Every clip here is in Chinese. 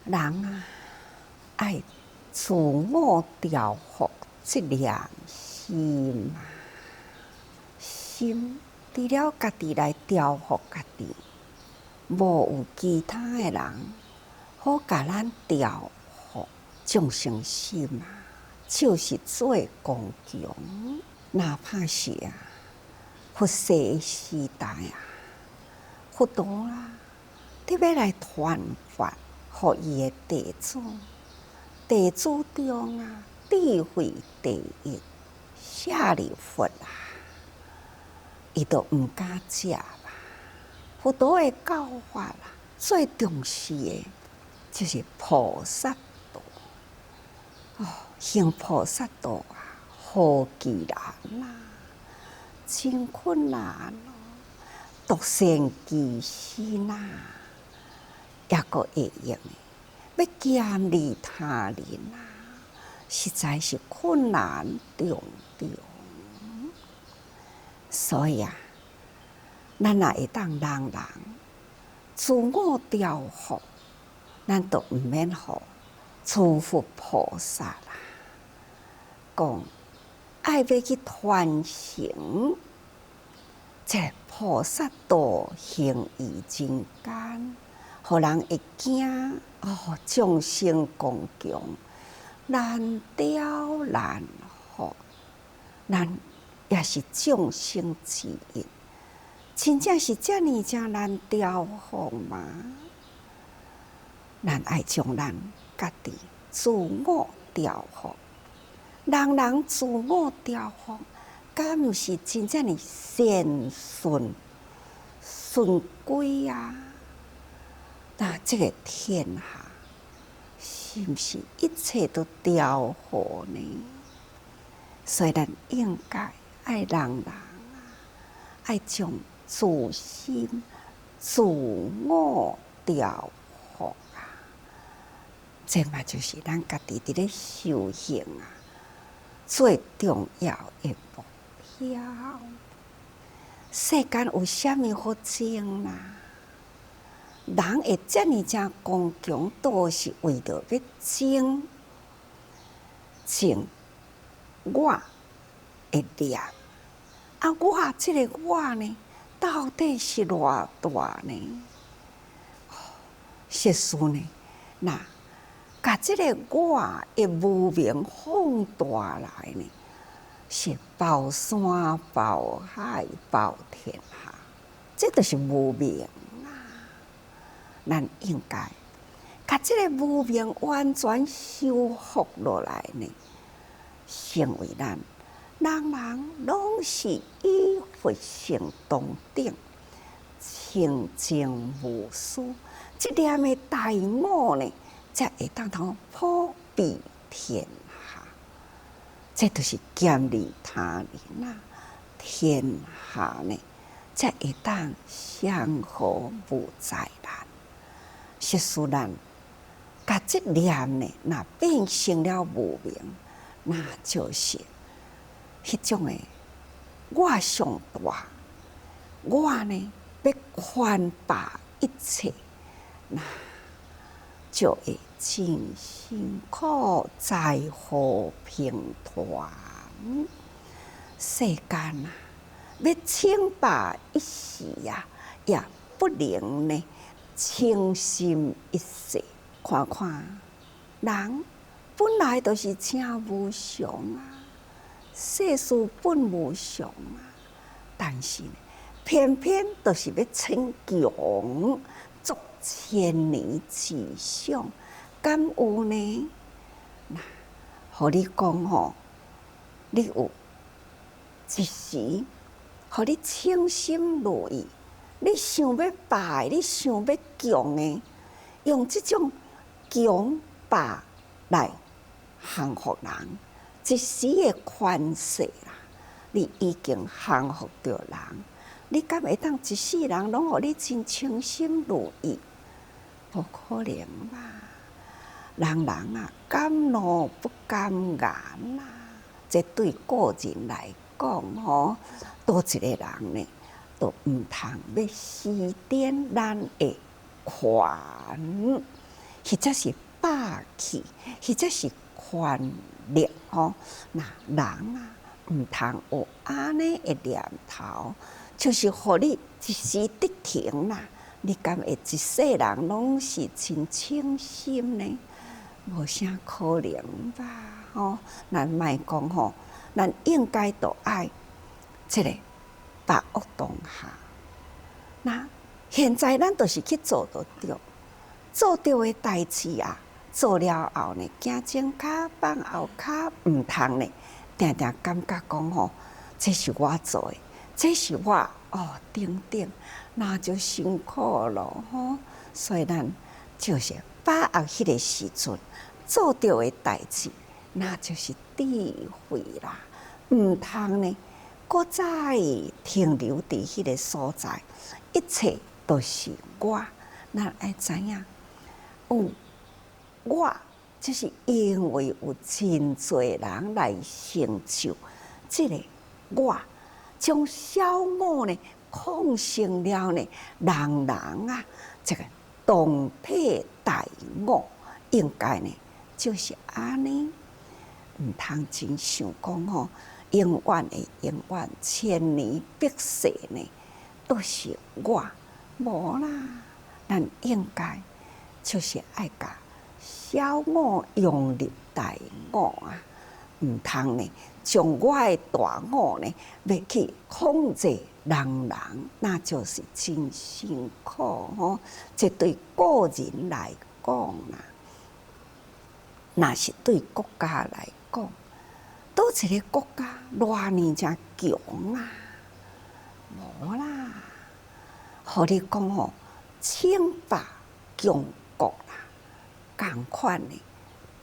人啊，爱自我调伏这念心啊，心除了家己来调伏家己，无有其他的人好甲咱调伏众生心啊，就是做公强。哪怕是佛世时代佛陀特别来传法，互伊的弟子，弟子中智慧第一，舍利弗伊都毋敢食佛陀的教法最重视的就是菩萨道。行菩萨道好艰难真困难独善其身也阁会用要兼利他人实在是困难重重。所以咱若会当人自我调伏，咱就毋免互诸佛菩萨讲爱要去传承这菩萨道行于人间，互人会惊众生共强，难调难伏，咱也是众生之一，真正是遮尔正难调伏吗？咱爱将咱家己自我调伏，人人自我调伏，敢毋是真正的善顺顺归那这个天下是毋是一切都调伏呢？所以咱应该爱人爱将自心自我调伏这嘛就是咱家己伫咧修行最重要的目标。世间有啥物好争人会遮尔正刚强，都是为着要争我的念我这个我呢，到底是偌大呢？实事呢，那把这个我的无明放大来呢，是包山包海包天下，这就是无明咱应该把这个无明完全修复落来呢，成为咱人人拢是以佛性同等，清净无私，这念的大我呢，才会当普庇天下。这就是兼利他人天下呢，才会当祥和无灾难。实事咱把这念呢，那变成了无明，那就是迄种的我上大，我呢要宽拔一切，那就会真辛苦再和平团。世间要称霸一时也不能呢倾心一世。看看人本来都是真无常世事本无常但是偏偏都是要逞强，作千年之想，敢有呢？那，互你讲你有一时，互你称心如意，你想要败，你想要强的，用这种强霸来降服人，一时的权势你已经降服着人，你敢会当一世人拢互你真称心如意？不可能吧！人敢怒不敢言这对个人来讲多一个人呢，都毋通要施展咱的权，或者是霸气，或者是权力吼。那人啊，毋通有安尼的念头，就是互你一时得停啦。你敢会一世人拢是真清心呢？无啥可能吧？吼，咱莫讲吼，咱应该都爱这个把握当下。那现在咱都是去做得到，做到的代志啊，做了后呢，行前骹放后骹，毋通呢，定定感觉讲吼，这是我做的，这是我等等，那就辛苦了吼。所以咱就是把握迄个时阵做到的代志，那就是智慧啦。毋通呢，搁再停留伫迄个所在，一切都是我。咱爱知影，我就是因为有真侪人来成就这个我，将小我呢控成了呢，人啊，这个同体大我，应该呢就是安尼，毋通真想讲吼，永远的永远，千年百世呢都是我，无啦，咱应该就是爱甲小我用入大我啊，毋通呢将我的大我呢要去控制人，那就是真辛苦吼。这对个人来讲啦，那是对国家来讲，倒一个国家偌尼才强啊，无啦。互你讲吼，称霸强国啦，共款的，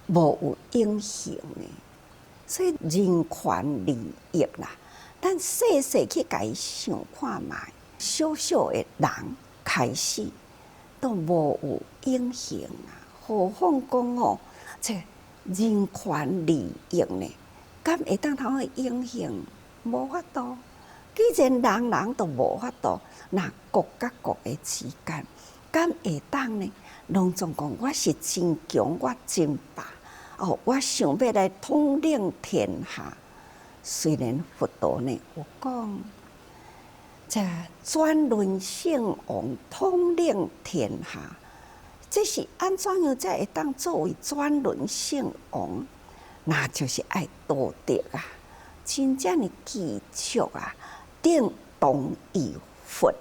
无有影响的。所以人权利益啦，咱细细去甲伊想看觅，小小的人开始都无有影响啊。何况讲哦，这人权利益呢，敢会当通去影响？无法度。既然人都无法度，那国甲国的之间，敢会当呢？拢总讲我是真强，我真霸。我想要来统领天下。虽然佛陀呢有讲，这转轮圣王统领天下，这是安怎样才会当作为转轮圣王？那就是爱道德啊，真正的基础啊，定同于佛，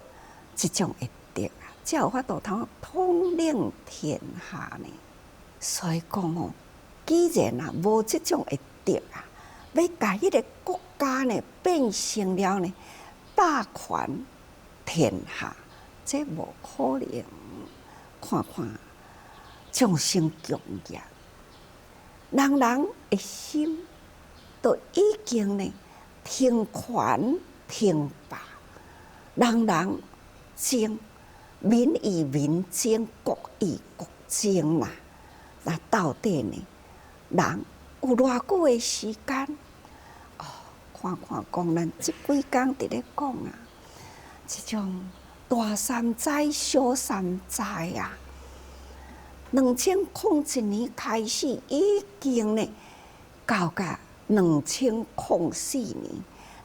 这种会得啊，才有法度通统领天下呢。所以讲哦。既然啊无这种会得啊，要甲迄个国家呢变成了呢霸权天下，这无可能。看看众生强业，人的心都已经呢听权听霸，人争，民与民争，国与国争啦。那到底呢？人有偌久的时间？看看讲咱即几工伫咧讲啊，即种大山灾、小山灾啊，2001年开始已经呢，到甲2004年，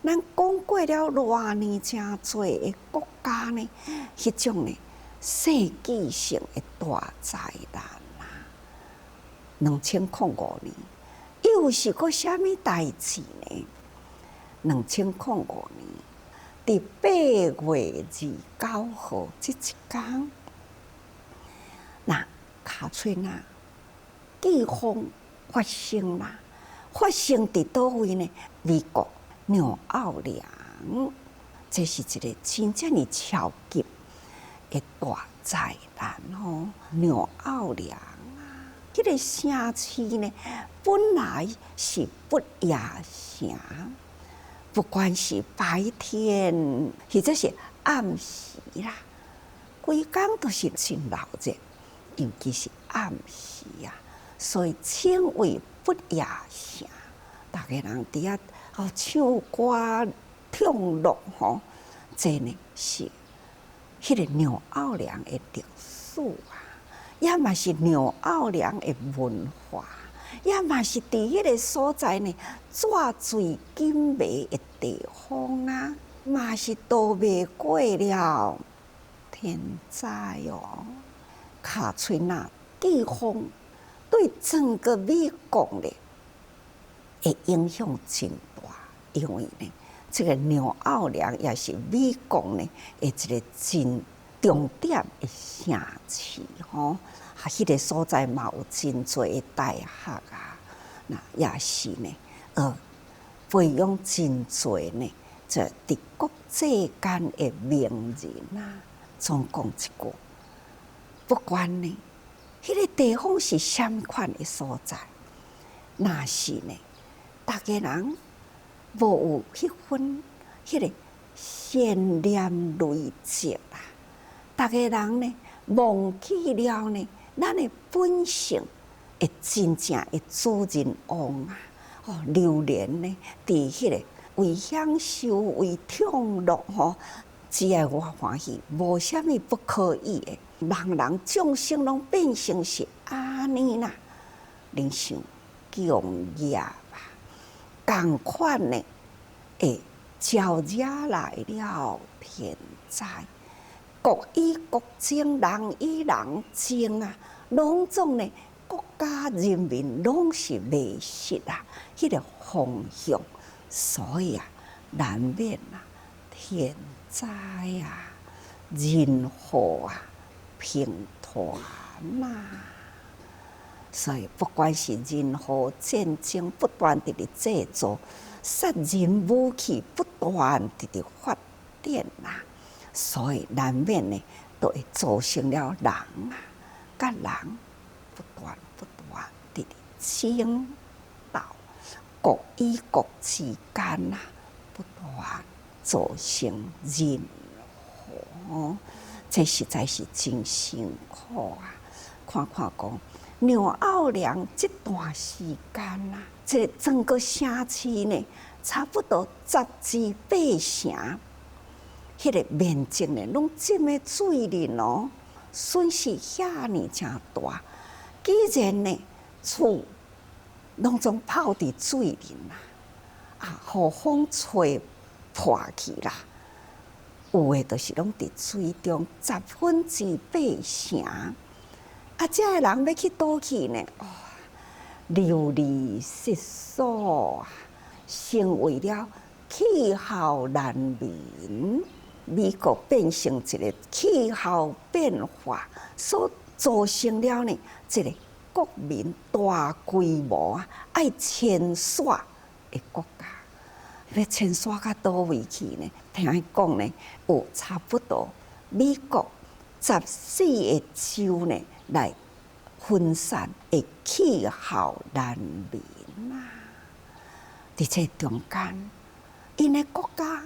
咱讲过了偌年真多的国家呢，迄种呢世纪性的大灾难。2005年，又是个虾米代志呢？2005年，伫8月29号这一天，那卡翠娜飓风发生啦，发生伫倒位呢？美国纽奥良，这是一个真正的超级的大灾难吼，纽奥良。这个城市呢，本来是不夜城，不管是白天或者是暗时啦，规工都是真热热，尤其是暗时啊，所以称为不夜城。大家人伫遐唱歌跳乐吼，这呢是迄个纽奥良的历史啊。也嘛是鸟奥良的文化，也嘛是伫迄个所在呢，纸水金梅的地方啊，嘛是都未过了天灾哦。卡翠娜地方对整个美国呢，会影响真大，因为呢，这个纽奥良也是美国呢的一个真重点的城市吼。啊，迄个所在嘛有真侪的大学啊，那也是呢，培养真侪呢，这伫国际间的名人啊。总讲一句，不管呢，迄个地方是啥物款的所在，若是呢，大家人无有迄份迄个善念累积啦，大家人呢忘记了呢。咱的本性会真正会主人翁啊！哦，流连呢，伫迄个为享受、为享乐吼，只爱我欢喜，无啥物不可以的。人众生拢变成是安尼啦，人生共业啊，共款呢，会招惹来了天灾。国与国争，人与人争啊，拢总呢，国家人民拢是迷失啊，迄个方向，所以啊，难免啊，天灾啊，人祸啊，频传啊。所以，不管是任何战争，不断地制造杀人武器，不断地发展啊。所以难免呢，都会造成了人啊，甲人不断地争斗，国与国之间啊，不断造成人祸，这实在是真辛苦啊！看讲，纽奥良这段时间啊，这整个城市呢，差不多18成。迄个面积呢，拢浸的水里哦，损失遐尼真大。既然呢，厝拢总泡伫水里啦，啊，雨风吹破去啦，有诶，就是拢伫水中8%成。啊，遮个人要去倒去呢，哦，流离失所啊，成为了气候难民。美国变成一个气候变化所造成了呢，这个国民大规模啊爱迁徙的国家，要迁徙到倒位去呢？听讲呢，有差不多美国14个州呢来分散的气候难民啊！伫这中间，因的国家。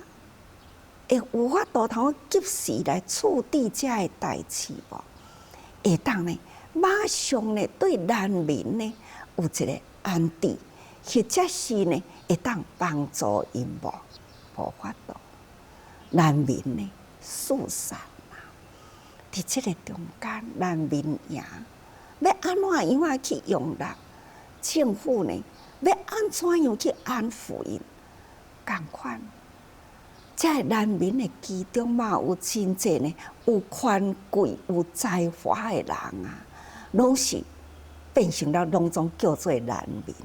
会有法度通及时来处理这个代志无？会当呢，马上呢对难民呢有一个安置，或者是呢会当帮助因无？无法度，难民呢四散啊！伫这个中间，难民营要安怎样啊去容纳？政府呢要安怎样去安抚因？共款。这难民的其中嘛，有真济呢，有权贵、有才华的人啊，拢是变成了拢总叫做难民。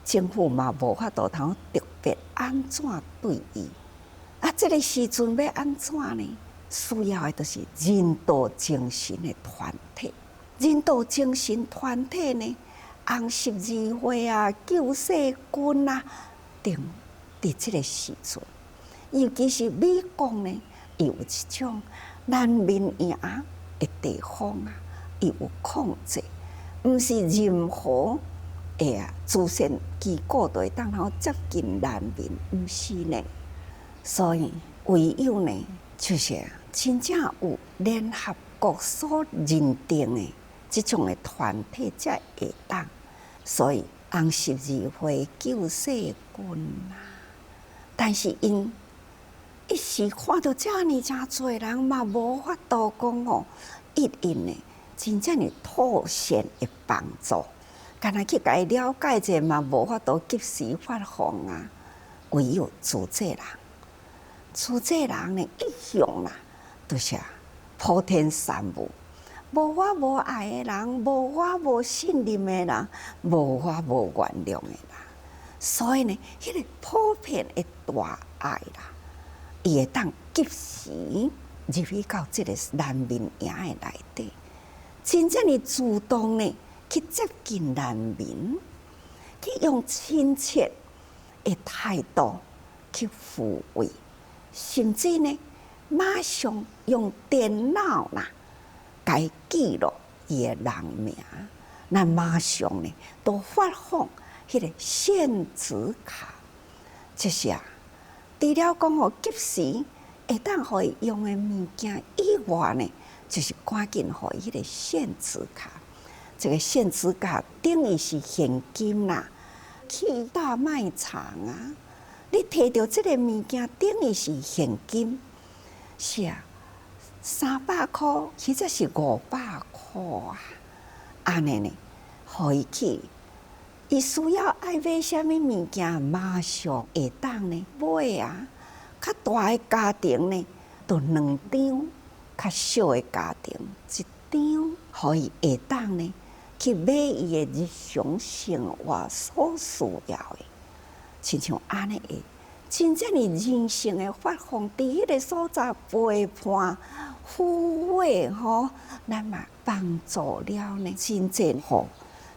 政府嘛无法度通特别安怎对伊啊？这个时阵要安怎呢？需要的就是人道精神的团体。人道精神团体呢，红十字会啊、救世军啊，等伫这个时阵。尤其是美国呢，伊有一种难民营的地方啊，伊有控制，毋是任何慈善机构都会当好接近难民，毋是呢。所以唯有呢，就是真正有联合国所认定的这种的团体才会当。所以红十字会、救世军啊，但是因。一时看到遮尔真侪人嘛，无法度讲哦，一因呢，真正的妥善的帮助。干那去甲伊了解者嘛，无法度及时发放啊。唯有自济人，自济人呢一向啦，就是普天三无，无我无爱的人，无我无信任的人，无我无原谅的人。所以呢，迄个普遍的大爱啦，伊会当及时入去到这个难民营的内底，真正的主动呢去接近难民，去用亲切的态度去抚慰，甚至呢，马上用电脑啦，该记录伊的人名，那马上呢都发放迄个限制卡，就是除了讲及时会当互伊用的物件以外呢，就是赶紧互伊迄个限制卡。这个限制卡等于是现金啦，去大卖场啊，你摕到这个物件等于是现金，是300块，其实是500块啊，安尼呢，互伊去。伊需要爱买啥物物件，马上会当呢买啊。较大的家庭呢，就2张；较小的家庭1张，互伊会当呢去买伊的日常生活所需要的，亲像安尼的，真正的人性的发放，伫迄个所在陪伴、抚慰吼，咱嘛帮助了呢，真正吼，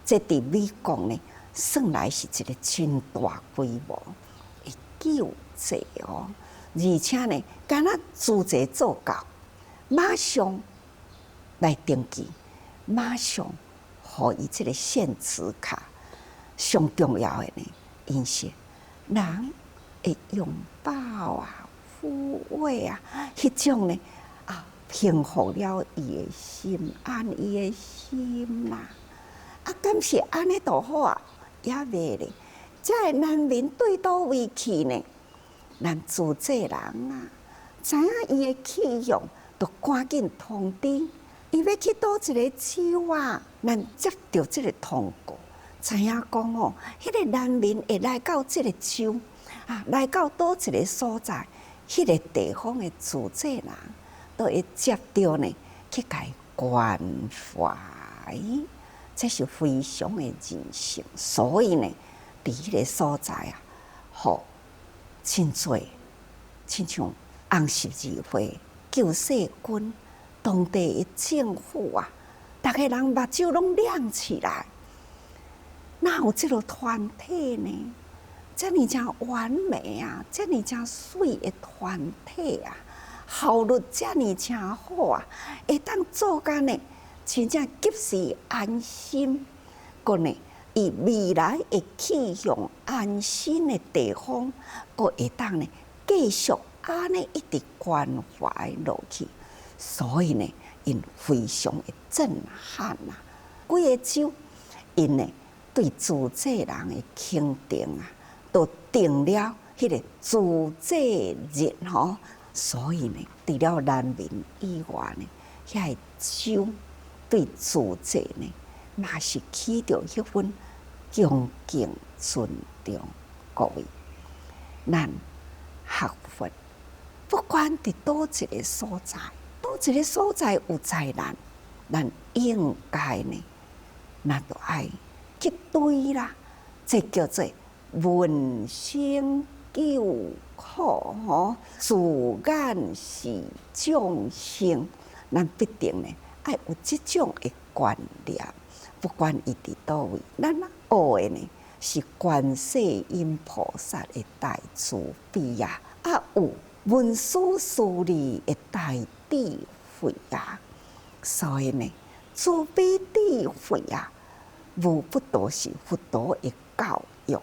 这伫美国呢。算来是一个真大规模的救济哦，而且呢，敢若自济做到，马上来登记，马上互伊这个限制卡。上重要的呢，因是人会拥抱啊、抚慰啊，迄种呢平复了伊的心，安伊的心啦。敢是安尼就好啊。也袂咧，这难民对倒位去呢？咱自济人啊，知影伊的去向，就赶紧通知，伊要去倒一个州啊。咱接到这个通告，知影讲哦，迄个难民会来到这个州啊，来到倒一个所在，迄个地方的自济人，都会接到呢，去甲伊关怀。这是非常的人性，所以呢，伫迄个所在啊，真多，亲像红十字会、救世军、当地的政府啊，大家人目睭拢亮起来。哪有这个团体呢？这么正完美啊，这么正水的团体啊，效率这么正好啊，会当做干呢？真正及时安心，个呢，以未来的去向安心的地方，个会当呢继续安尼一直关怀落去。所以呢，因非常的震撼啊！几个州，因呢对自济人的肯定啊，都定了迄个自济日吼。所以呢，除了难民以外呢，遐个州。对自济呢，嘛是起着迄份恭敬尊重。各位，咱学佛，不管伫倒一个所在，倒一个所在有灾难，咱应该呢，咱就爱去对啦。这叫做闻声救苦吼，自眼是众生，咱必定呢。爱有这种的观念，不管伊伫倒位，咱学的呢是观世音菩萨的大慈悲啊，有文殊师利的大智慧啊，所以呢，慈悲智慧啊，无不都是佛陀的教育，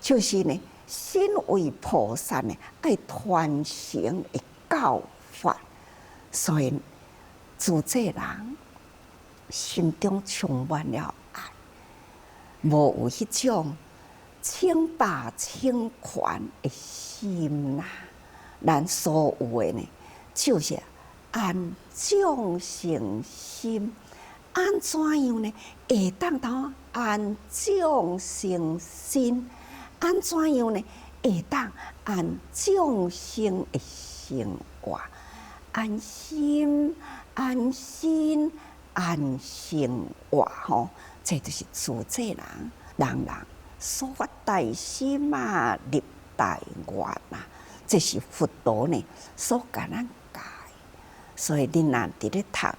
就是呢，身为菩萨呢，爱传承的教法，所以。自济人心中充满了爱，无有迄种清白清权的心呐。咱所有的呢，就是按众生心，安怎样呢？会当通安众生心？安怎样呢？会当安众生的生活？安心、安心、安生活吼，这就是自在人，人所发大心啊，立大愿啊，这是佛陀呢所甲咱教。所以恁若伫咧读《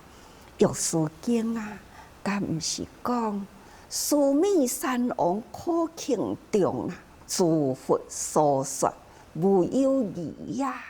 药师经》啊，敢毋是讲须弥山王可庆中啊，诸佛所说无有疑呀。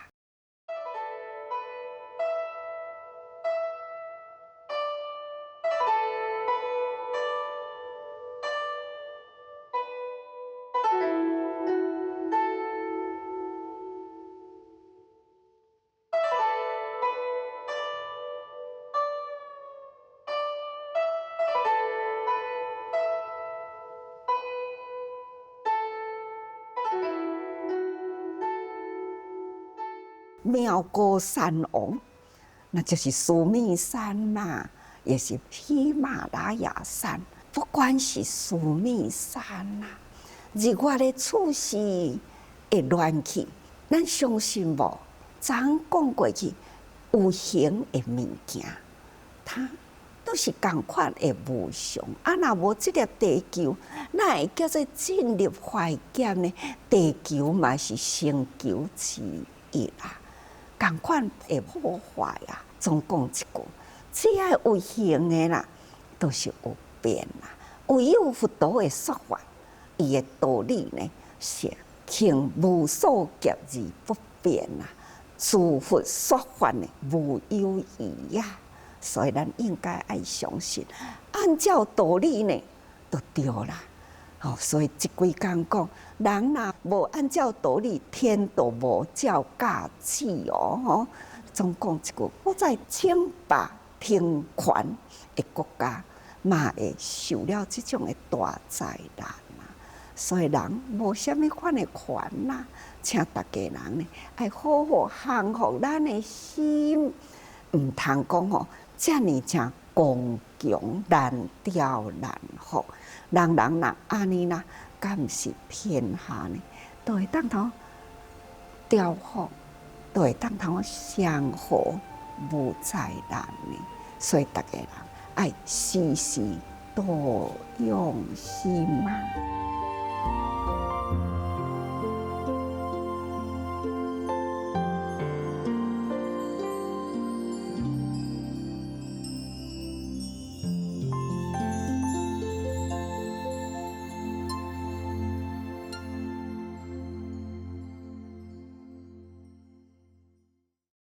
妙高山王，那就是须弥山嘛，也是喜马拉雅山。不管是须弥山呐，日月的处事会乱去，咱相信无？昨讲过去，有形的物件，它都是共款的无常。啊，若无这粒地球，哪会叫做进入怀检呢？地球嘛是星球之一啦。共款会破坏啊！总讲一句，只要有形的啦，都是有变啦。唯有佛陀的说法，伊的道理呢是行无所夹而不变啦。诸佛说法呢无有异呀，所以咱应该爱相信，按照道理呢就对啦。所以即几工讲，人若无按照道理，天都无照价子哦。总讲一句，我在清白平权的国家，嘛会受了即种的大灾难啊。所以人无虾米款的权啦，请大家人呢，爱好好降服咱的心，毋通讲吼，遮尔正刚强难调难服。人若安尼啦，敢毋是天下呢？都会当头调伏，都会当头相和无灾难呢。所以大家人爱时时多用心嘛。